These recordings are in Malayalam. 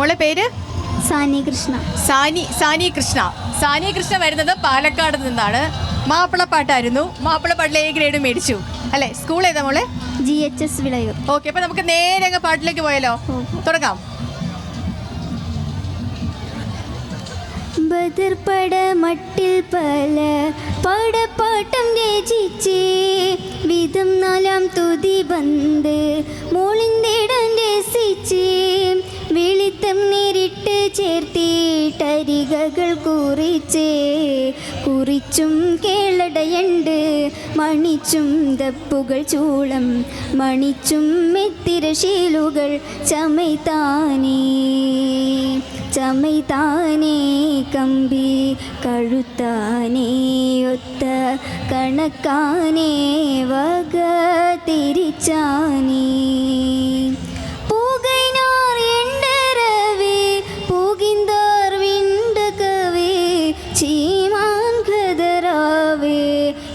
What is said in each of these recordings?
മോളെ പേര്? സാനി കൃഷ്ണ. സാനി കൃഷ്ണ വരുന്നത് പാലക്കാട് നിന്നാണ്. മാപ്പിളപ്പാട്ടായിരുന്നു. മാപ്പിളപ്പാട്ടിൽ A ഗ്രേഡ് മേടിച്ചു അല്ലേ? സ്കൂൾ ഏതാ മോളെ? GHS വിളയൂർ. ഓക്കെ, അപ്പോൾ നമുക്ക് നേരെ അങ്ങ് പാട്ടിലേക്ക് പോയാലോ? തുടങ്ങാം. ബദർപട മട്ടിൽ പല പാടപ്പാട്ടം രചിച്ച് വിധം നാലാം തുതി ബന്ദ് മോളിന്തിടം രസിച്ച് വെളിത്തം നേരിട്ട് ചേർത്തിട്ടരികകൾ കുറിച്ചും കേളടയണ്ട് മണിച്ചും ദപ്പുകൾ ചൂളം മണിച്ചും മെത്തിരശീലുകൾ ചമൈതാനേ കമ്പി കഴുത്താനേ ഒത്ത കണക്കാനേ വക തിരിച്ചാനേ പൂകൈനാർ എണ്ടരവേ പൂകിന്താർ വിണ്ടകവേ ചീമാൻ ഖദറാവേ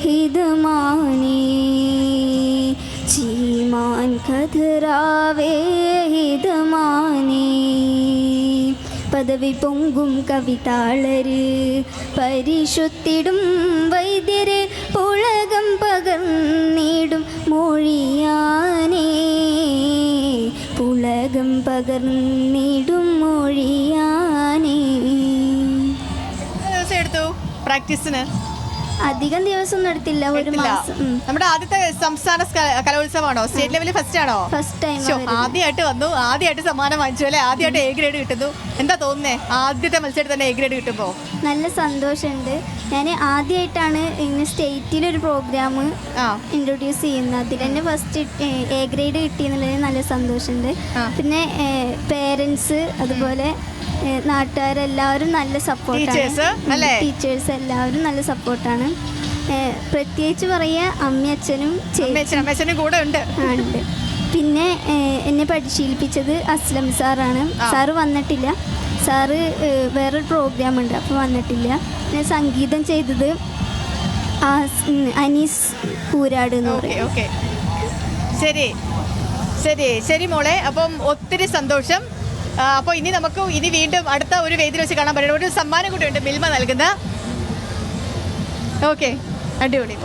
ഹിതമാനേ ചീമാൻ ഖദറാവേ ഹിതമാനേ പദവി പൊങ്കും കവിതാളര് പരിശുദ്ധിടും വൈദ്യര് പുളകം പകർന്നിടും മൊഴിയാനേ പുളകം പകർന്നിടും മൊഴിയാനേ. ദിവസം എടുത്തു പ്രാക്ടീസിന്? അധികം ദിവസം നടത്തില്ല, ഒരു മാസം. നമ്മുടെ ആദ്യത്തെ സംസ്ഥാന കലോത്സവമാണോ? സ്റ്റേറ്റ് ലെവലിൽ ഫസ്റ്റ് ആണോ? First time. ആദ്യമായിട്ട് വന്നു, ആദ്യമായിട്ട് സമ്മാനം വാങ്ങിച്ചു അല്ലേ? ആദ്യമായിട്ട് A ഗ്രേഡ് കിട്ടുന്നു. എന്താ തോന്നുന്നേ ആദ്യത്തെ മത്സരത്തിൽ തന്നെ A ഗ്രേഡ് കിട്ടുമ്പോൾ? നല്ല സന്തോഷമുണ്ട്. ഞാൻ ആദ്യമായിട്ടാണ് ഇങ്ങനെ സ്റ്റേറ്റിലൊരു പ്രോഗ്രാം ഇൻട്രൊഡ്യൂസ് ചെയ്യുന്നത്. അതിൽ തന്നെ ഫസ്റ്റ് A ഗ്രേഡ് കിട്ടിയെന്നുള്ളതിന് നല്ല സന്തോഷമുണ്ട്. പിന്നെ പേരൻസ് അതുപോലെ നാട്ടുകാരെല്ലാവരും നല്ല സപ്പോർട്ടാണ്. ടീച്ചേഴ്സ് എല്ലാവരും നല്ല സപ്പോർട്ടാണ്. പ്രത്യേകിച്ച് പറയുക അമ്മയച്ഛനും കൂടെ ഉണ്ട്. പിന്നെ എന്നെ പരിശീലിപ്പിച്ചത് അസ്ലം സാറാണ്. സാറ് വന്നിട്ടില്ല, സാറ് വേറൊരു പ്രോഗ്രാം ഉണ്ട് അപ്പോൾ വന്നിട്ടില്ല. പിന്നെ സംഗീതം ചെയ്തത് അനീസ് പൂരാട് എന്ന് പറയും. ശരി മോളെ, അപ്പം ഒത്തിരി സന്തോഷം. അപ്പോൾ ഇനി വീണ്ടും അടുത്ത ഒരു വേദിയിൽ വെച്ച് കാണാൻ പറ്റും. ഒരു സമ്മാനം കൂടി ഉണ്ട് മിൽമ നൽകുന്ന. ഓക്കെ, അടിപൊളി.